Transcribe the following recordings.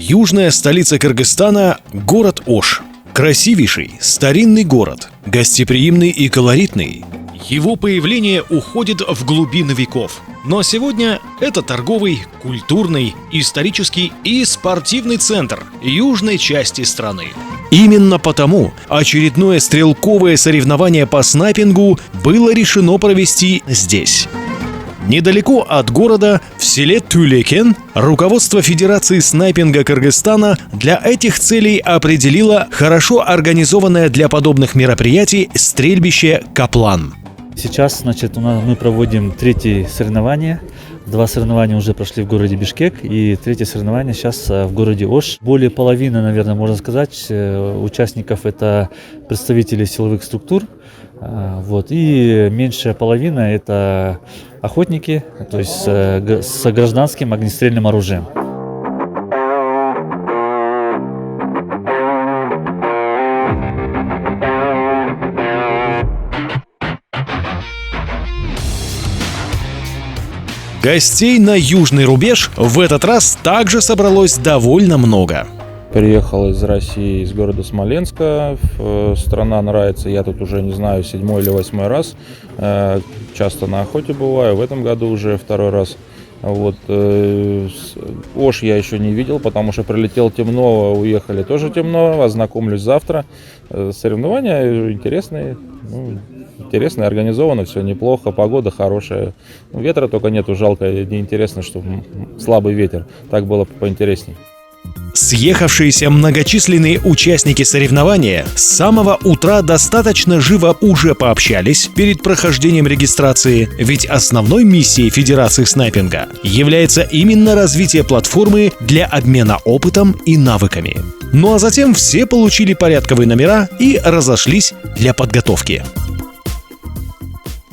Южная столица Кыргызстана – город Ош. Красивейший, старинный город, гостеприимный и колоритный. Его появление уходит в глубины веков. Но сегодня это торговый, культурный, исторический и спортивный центр южной части страны. Именно потому очередное стрелковое соревнование по снайпингу было решено провести здесь. Недалеко от города, в селе Тюлекен, руководство Федерации снайпинга Кыргызстана для этих целей определило хорошо организованное для подобных мероприятий стрельбище «Каплан». Сейчас, мы проводим третье соревнование. 2 соревнования уже прошли в городе Бишкек, и третье соревнование сейчас в городе Ош. Более половины, наверное, можно сказать, участников – это представители силовых структур. И меньшая половина – это охотники, то есть с гражданским огнестрельным оружием. Гостей на южный рубеж в этот раз также собралось довольно много. Приехал из России, из города Смоленска. Страна нравится, я тут уже, не знаю, 7-й или 8-й раз. Часто на охоте бываю, в этом году уже 2-й раз. Ош я еще не видел, потому что прилетел темно, уехали тоже темно. Ознакомлюсь завтра. Соревнования интересные. Интересно, организовано, все неплохо, погода хорошая. Ветра только нету, жалко, неинтересно, что слабый ветер. Так было поинтереснее. Съехавшиеся многочисленные участники соревнования с самого утра достаточно живо уже пообщались перед прохождением регистрации, ведь основной миссией Федерации снайпинга является именно развитие платформы для обмена опытом и навыками. Ну а затем все получили порядковые номера и разошлись для подготовки.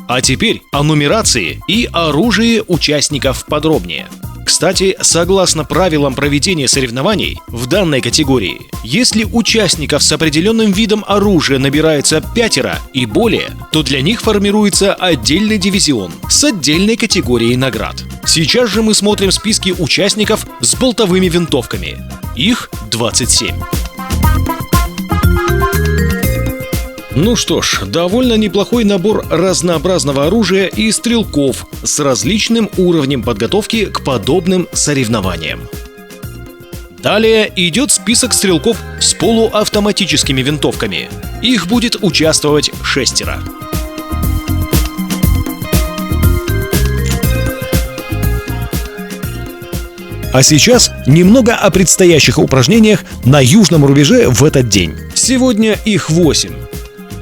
А теперь о нумерации и оружии участников подробнее. Кстати, согласно правилам проведения соревнований в данной категории, если участников с определенным видом оружия набирается 5 и более, то для них формируется отдельный дивизион с отдельной категорией наград. Сейчас же мы смотрим списки участников с болтовыми винтовками. Их 27. Ну что ж, довольно неплохой набор разнообразного оружия и стрелков с различным уровнем подготовки к подобным соревнованиям. Далее идет список стрелков с полуавтоматическими винтовками. Их будет участвовать 6. А сейчас немного о предстоящих упражнениях на южном рубеже в этот день. Сегодня их 8.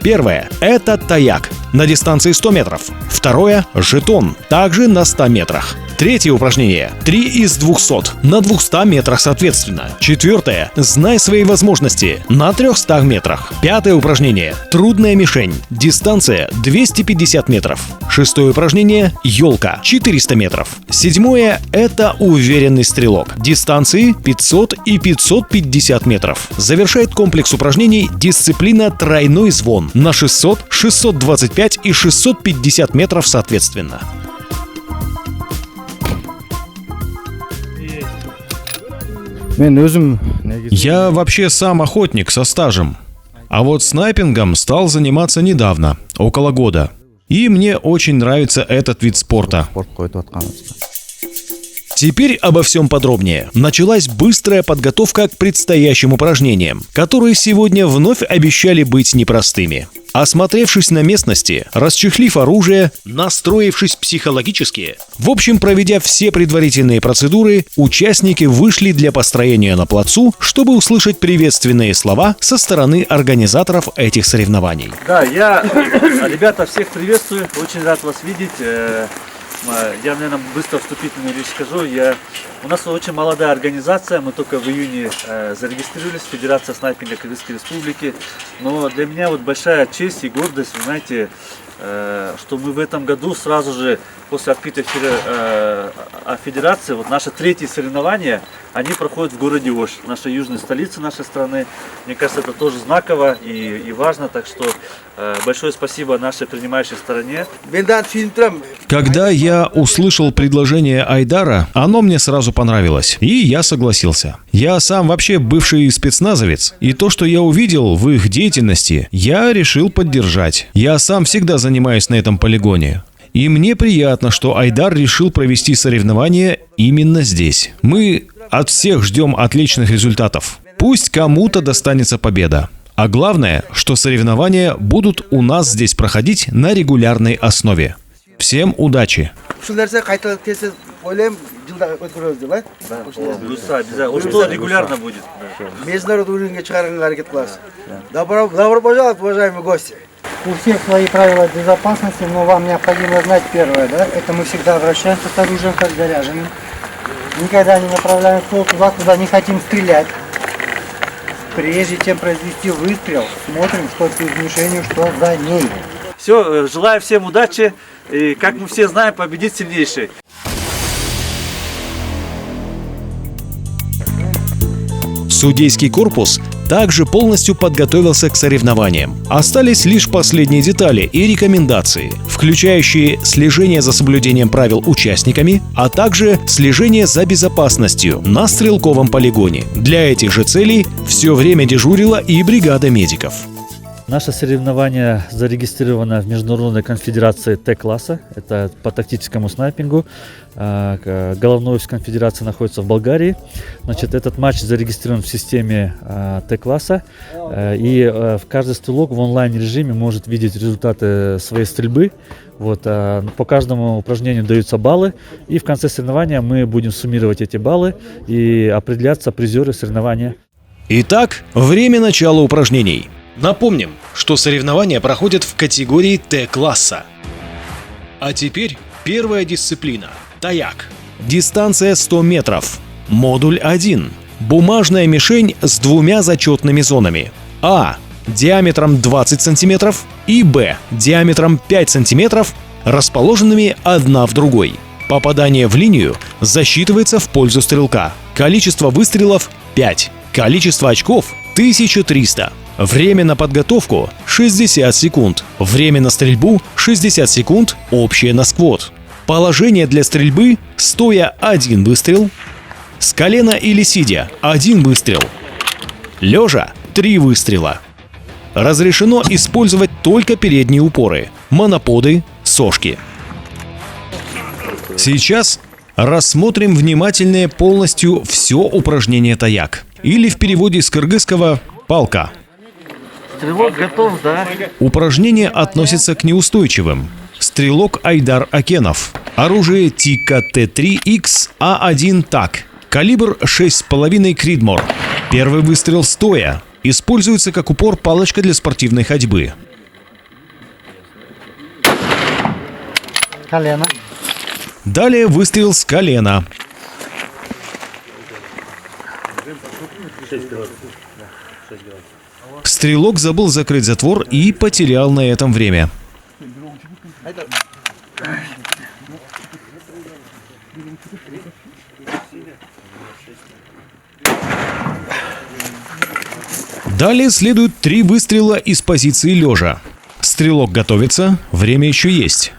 Первое – это таяк на дистанции 100 метров. Второе – жетон, также на 100 метрах. Третье упражнение – 3 из 200 на 200 метрах соответственно. Четвертое – знай свои возможности на 300 метрах. Пятое упражнение – трудная мишень, дистанция 250 метров. Шестое упражнение – елка, 400 метров. Седьмое – это уверенный стрелок, дистанции 500 и 550 метров. Завершает комплекс упражнений дисциплина тройной звон на 600, 625 и 650 метров соответственно. Я вообще сам охотник со стажем, а вот снайпингом стал заниматься недавно, около года. И мне очень нравится этот вид спорта. Теперь обо всем подробнее. Началась быстрая подготовка к предстоящим упражнениям, которые сегодня вновь обещали быть непростыми. Осмотревшись на местности, расчехлив оружие, настроившись психологически, в общем, проведя все предварительные процедуры, участники вышли для построения на плацу, чтобы услышать приветственные слова со стороны организаторов этих соревнований. Да, я, ребята, всех приветствую, очень рад вас видеть. Я, наверное, быстро вступительную речь скажу. У нас очень молодая организация, мы только в июне зарегистрировались, Федерация снайпинга Кыргызской Республики. Но для меня большая честь и гордость, вы знаете, что мы в этом году сразу же после открытия федерации, наши третьи соревнования, они проходят в городе Ош, нашей южной столице нашей страны. Мне кажется, это тоже знаково и важно, так что большое спасибо нашей принимающей стороне. Когда я услышал предложение Айдара, оно мне сразу сразу понравилось, и я согласился. Я сам вообще бывший спецназовец, и то, что я увидел в их деятельности, я решил поддержать. Я сам всегда занимаюсь на этом полигоне. И мне приятно, что Айдар решил провести соревнования именно здесь. Мы от всех ждем отличных результатов. Пусть кому-то достанется победа. А главное, что соревнования будут у нас здесь проходить на регулярной основе. Всем удачи! Что регулярно будет. Международный уровень чаровного харакет класса. Добро пожаловать, уважаемые гости. У всех свои правила безопасности, но вам необходимо знать первое, да? Это мы всегда обращаемся с оружием как заряженным. Никогда не направляем ствол туда, куда не хотим стрелять. Прежде чем произвести выстрел, смотрим, что перед мишенью, что за ней. Все, желаю всем удачи. И, как мы все знаем, победит сильнейший. Судейский корпус также полностью подготовился к соревнованиям. Остались лишь последние детали и рекомендации, включающие слежение за соблюдением правил участниками, а также слежение за безопасностью на стрелковом полигоне. Для этих же целей все время дежурила и бригада медиков. Наше соревнование зарегистрировано в Международной конфедерации Т-класса, это по тактическому снайпингу. Головной офис конфедерации находится в Болгарии. Значит, этот матч зарегистрирован в системе Т-класса, и каждый стрелок в онлайн-режиме может видеть результаты своей стрельбы. Вот, по каждому упражнению даются баллы, и в конце соревнования мы будем суммировать эти баллы и определяться призеры соревнования. Итак, время начала упражнений. Напомним, что соревнования проходят в категории Т-класса. А теперь первая дисциплина – таяк. Дистанция 100 метров. Модуль 1. Бумажная мишень с двумя зачетными зонами. А. Диаметром 20 см и Б. Диаметром 5 см, расположенными одна в другой. Попадание в линию засчитывается в пользу стрелка. Количество выстрелов – 5. Количество очков – 1300. Время на подготовку – 60 секунд. Время на стрельбу – 60 секунд, общее на сквот. Положение для стрельбы – стоя 1 выстрел. С колена или сидя – 1 выстрел. Лежа – 3 выстрела. Разрешено использовать только передние упоры, моноподы, сошки. Сейчас рассмотрим внимательнее полностью все упражнение таяк. Или в переводе с кыргызского «палка». Стрелок готов, да? Упражнение относится к неустойчивым. Стрелок Айдар Акенов. Оружие Тика Т3Х А1 ТАК. Калибр 6,5 Кридмор. Первый выстрел стоя. Используется как упор палочка для спортивной ходьбы. Колено. Далее выстрел с колена. Стрелок забыл закрыть затвор и потерял на этом время. Далее следует 3 выстрела из позиции лежа. Стрелок готовится, время еще есть.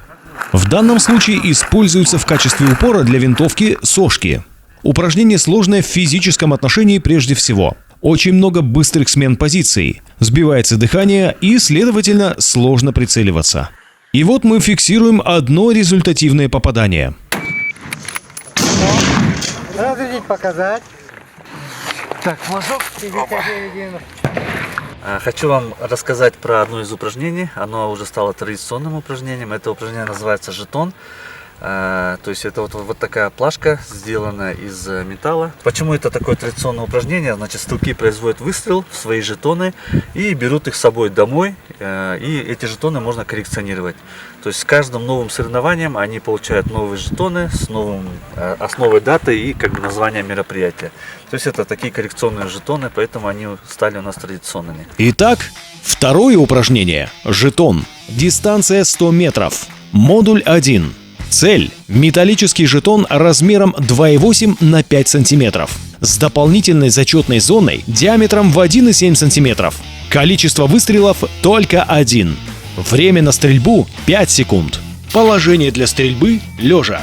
В данном случае используются в качестве упора для винтовки сошки. Упражнение сложное в физическом отношении прежде всего. Очень много быстрых смен позиций, сбивается дыхание и, следовательно, сложно прицеливаться. И вот мы фиксируем одно результативное попадание. Разрешить показать. Так, флажок. Хочу вам рассказать про одно из упражнений. Оно уже стало традиционным упражнением. Это упражнение называется жетон. То есть это вот такая плашка, сделанная из металла. Почему это такое традиционное упражнение? Значит, стрелки производят выстрел в свои жетоны и берут их с собой домой. И эти жетоны можно коллекционировать. То есть с каждым новым соревнованием они получают новые жетоны с новой датой и как бы названием мероприятия. То есть это такие коллекционные жетоны, поэтому они стали у нас традиционными. Итак, второе упражнение. Жетон. Дистанция 100 метров. Модуль 1. Цель – металлический жетон размером 2,8 на 5 см с дополнительной зачетной зоной диаметром в 1,7 см. Количество выстрелов – только 1. Время на стрельбу – 5 секунд. Положение для стрельбы – лежа.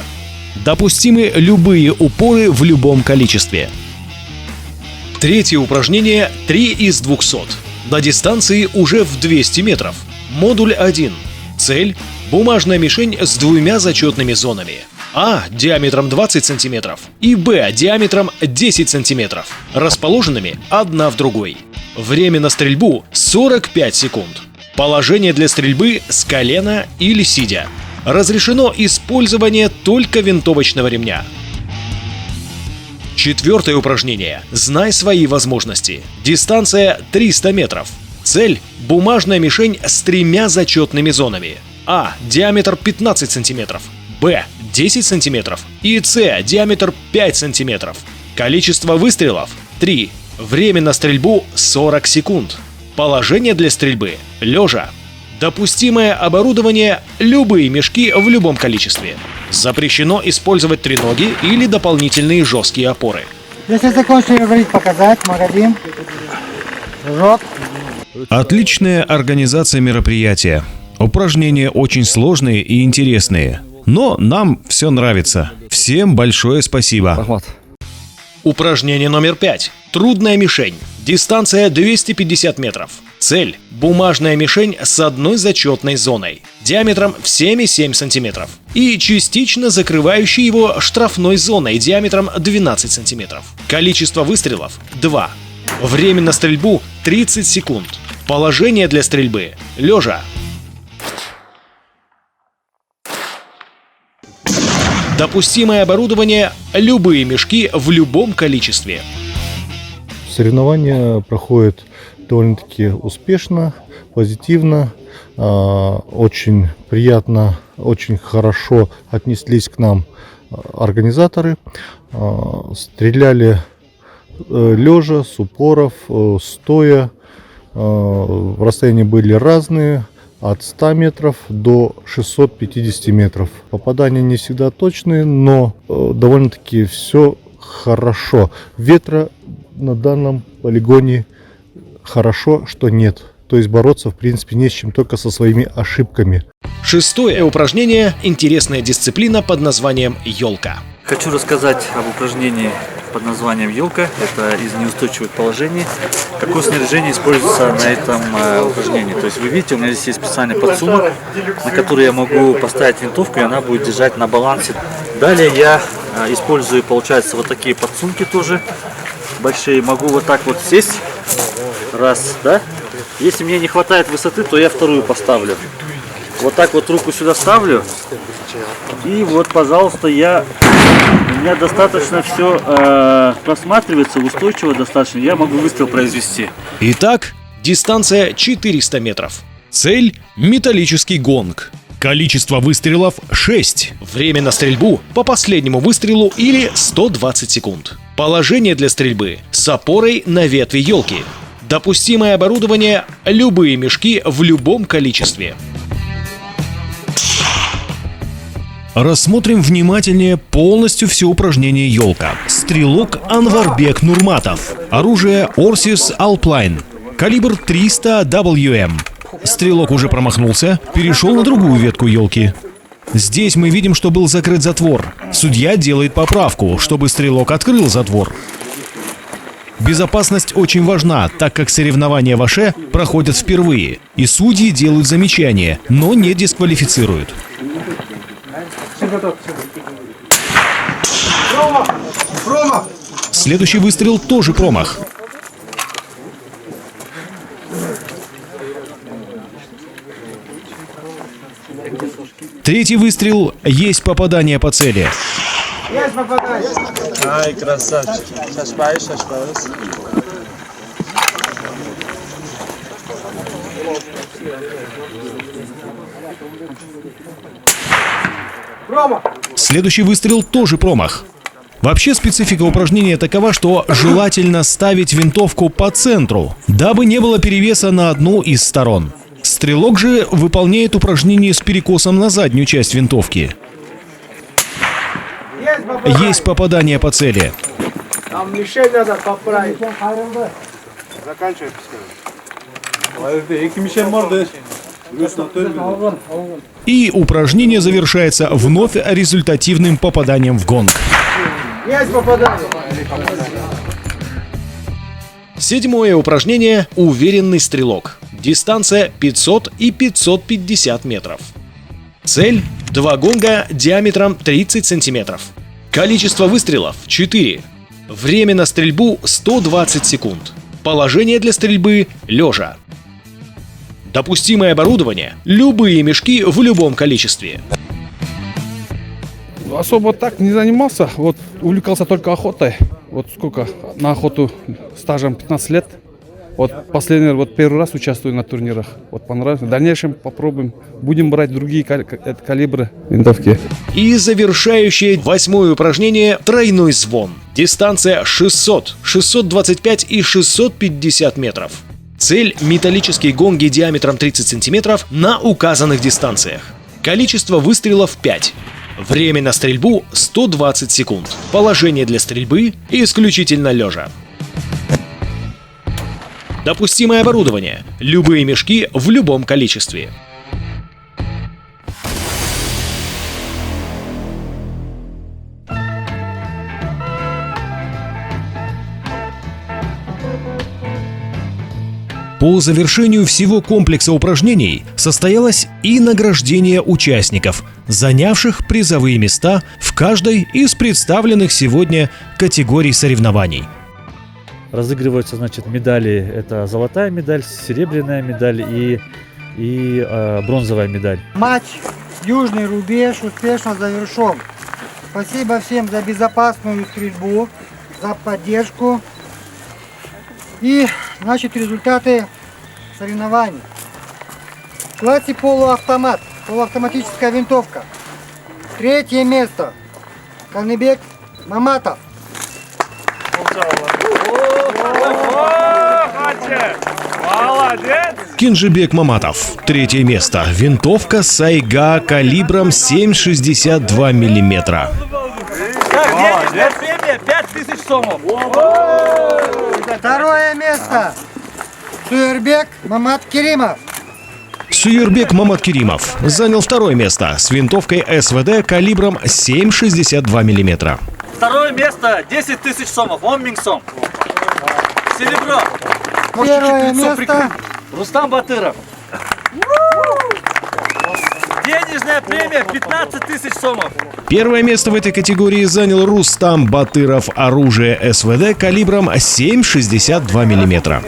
Допустимы любые упоры в любом количестве. Третье упражнение 3 из 200. На дистанции уже в 200 метров. Модуль 1. Цель – бумажная мишень с двумя зачетными зонами. А диаметром 20 см и Б диаметром 10 см, расположенными одна в другой. Время на стрельбу – 45 секунд. Положение для стрельбы с колена или сидя. Разрешено использование только винтовочного ремня. Четвертое упражнение. Знай свои возможности. Дистанция 300 метров. Цель – бумажная мишень с тремя зачетными зонами. А диаметр 15 см, Б 10 см и С диаметр 5 см. Количество выстрелов – 3. Время на стрельбу – 40 секунд. Положение для стрельбы – лежа. Допустимое оборудование – любые мешки в любом количестве. Запрещено использовать треноги или дополнительные жесткие опоры. Если закончили говорить, показать, магазин. Жжет. Отличная организация мероприятия. Упражнения очень сложные и интересные. Но нам все нравится. Всем большое спасибо. Упражнение номер 5. Трудная мишень. Дистанция 250 метров. Цель – бумажная мишень с одной зачетной зоной, диаметром в 7,7 см и частично закрывающей его штрафной зоной диаметром 12 см. Количество выстрелов – 2. Время на стрельбу – 30 секунд. Положение для стрельбы – лежа. Допустимое оборудование – любые мешки в любом количестве. Соревнования проходят довольно-таки успешно, позитивно, очень приятно, очень хорошо отнеслись к нам организаторы. Стреляли лежа, с упоров, стоя. Расстояния были разные, от 100 метров до 650 метров. Попадания не всегда точные, но довольно-таки все хорошо. Ветра на данном полигоне хорошо, что нет. То есть бороться в принципе не с чем, только со своими ошибками. Шестое упражнение – интересная дисциплина под названием «Елка». Хочу рассказать об упражнении под названием «Елка». Это из неустойчивых положений. Какое снаряжение используется на этом упражнении? То есть вы видите, у меня здесь есть специальный подсумок, на который я могу поставить винтовку, и она будет держать на балансе. Далее я использую, получается, вот такие подсумки тоже большие. Могу вот так вот сесть. Раз, да? Если мне не хватает высоты, то я вторую поставлю. Вот так вот руку сюда ставлю. И вот, пожалуйста, у меня достаточно все просматривается, устойчиво достаточно. Я могу выстрел произвести. Итак, дистанция 400 метров. Цель – металлический гонг. Количество выстрелов – 6. Время на стрельбу по последнему выстрелу или 120 секунд. Положение для стрельбы с опорой на ветви елки. Допустимое оборудование – любые мешки в любом количестве. Рассмотрим внимательнее полностью все упражнение «Елка». Стрелок Анварбек Нурматов. Оружие Орсис Alpine. Калибр 300 WM. Стрелок уже промахнулся, перешел на другую ветку елки. Здесь мы видим, что был закрыт затвор. Судья делает поправку, чтобы стрелок открыл затвор. Безопасность очень важна, так как соревнования в АШЭ проходят впервые, и судьи делают замечания, но не дисквалифицируют. Следующий выстрел тоже промах. Третий выстрел – есть попадание по цели. Есть попадание. Ай, красавчик. Сейчас поешь. Следующий выстрел тоже промах. Вообще специфика упражнения такова, что желательно ставить винтовку по центру, дабы не было перевеса на одну из сторон. Стрелок же выполняет упражнение с перекосом на заднюю часть винтовки. Есть попадание по цели. Там мишень надо поправить. Заканчивай, И упражнение завершается вновь результативным попаданием в гонг. Есть попадание. Седьмое упражнение – уверенный стрелок. Дистанция 500 и 550 метров. Цель – 2 гонга диаметром 30 сантиметров. Количество выстрелов – 4. Время на стрельбу – 120 секунд. Положение для стрельбы – лежа. Допустимое оборудование – любые мешки в любом количестве. Особо так не занимался, вот увлекался только охотой. Вот сколько на охоту стажем 15 лет. Вот последний, вот первый раз участвую на турнирах. Вот понравилось. В дальнейшем попробуем. Будем брать другие калибры винтовки. И завершающее 8-е упражнение – тройной звон. Дистанция 600, 625 и 650 метров. Цель – металлические гонги диаметром 30 сантиметров на указанных дистанциях. Количество выстрелов – 5. Время на стрельбу – 120 секунд. Положение для стрельбы – исключительно лежа. Допустимое оборудование – любые мешки в любом количестве. По завершению всего комплекса упражнений состоялось и награждение участников, занявших призовые места в каждой из представленных сегодня категорий соревнований. Разыгрываются, значит, медали. Это золотая медаль, серебряная медаль и бронзовая медаль. Матч «Южный рубеж» успешно завершен. Спасибо всем за безопасную стрельбу, за поддержку. И, значит, результаты соревнований. В классе полуавтомат, полуавтоматическая винтовка. 3-е место. Каныбек Маматов. Кинжибек Маматов. 3-е место. Винтовка Сайга калибром 7,62 мм. Премия 5000 сомов. 2-е место. Суербек Мамат Керимов. Суербек Мамат Керимов занял 2-е место с винтовкой СВД калибром 7,62 мм. 2-е место 10 000 сомов. Он Мингсом. Серебро. 1-е место. Рустам Батыров. Денежная премия 15 000 сомов. 1-е место в этой категории занял Рустам Батыров, оружие СВД калибром 7,62 мм.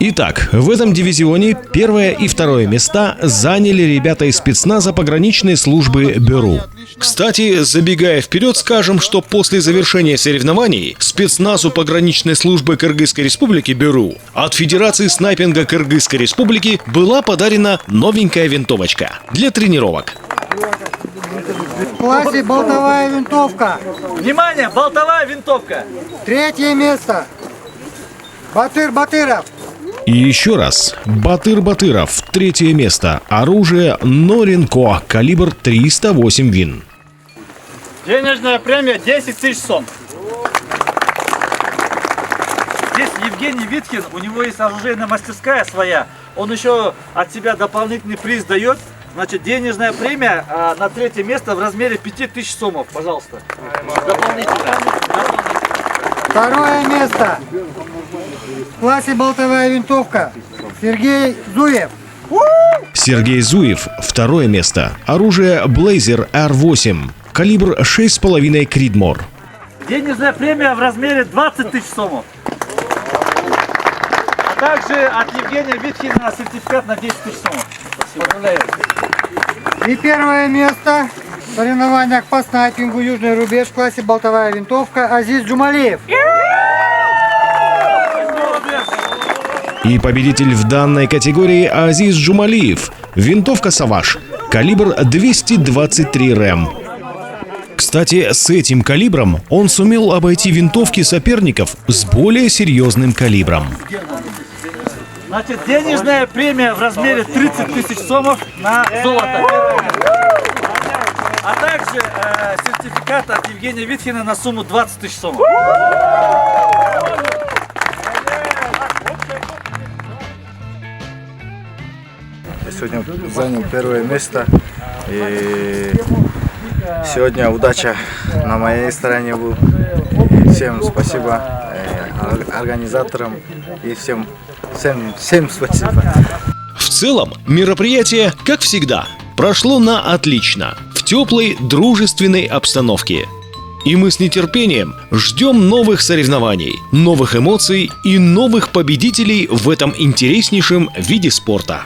Итак, в этом дивизионе 1-е и 2-е места заняли ребята из спецназа пограничной службы БЕРУ. Кстати, забегая вперед, скажем, что после завершения соревнований спецназу пограничной службы Кыргызской Республики БЕРУ от Федерации снайпинга Кыргызской Республики была подарена новенькая винтовочка для тренировок. В классе болтовая винтовка. Внимание, болтовая винтовка. 3-е место. Батыр Батыров. И еще раз. Батыр Батыров. 3-е место. Оружие Норенко. Калибр 308 вин. Денежная премия 10 000 сом. Здесь Евгений Виткин, у него есть оружейная мастерская своя. Он еще от себя дополнительный приз дает. Значит, денежная премия на 3-е место в размере 5000 сомов. Пожалуйста. Дополнительно. 2-е место. В классе болтовая винтовка. Сергей Зуев. Сергей Зуев. 2-е место. Оружие Blazer R8. Калибр 6,5 Кридмор. Денежная премия в размере 20 000 сомов. А также от Евгения Виткина сертификат на 10 000 сомов. Поздравляю. И 1-е место в соревнованиях по снайпингу «Южный рубеж» в классе болтовая винтовка Азиз Джумалиев. И победитель в данной категории Азиз Джумалиев. Винтовка «Саваш». Калибр 223 рэм. Кстати, с этим калибром он сумел обойти винтовки соперников с более серьезным калибром. Значит, денежная премия в размере 30 000 сомов на золото. А также сертификат от Евгения Виткина на сумму 20 000 сомов. сегодня занял первое место. И сегодня удача на моей стороне была. Всем спасибо организаторам и всем спасибо. В целом, мероприятие, как всегда, прошло на отлично, в теплой, дружественной обстановке. И мы с нетерпением ждем новых соревнований, новых эмоций и новых победителей в этом интереснейшем виде спорта.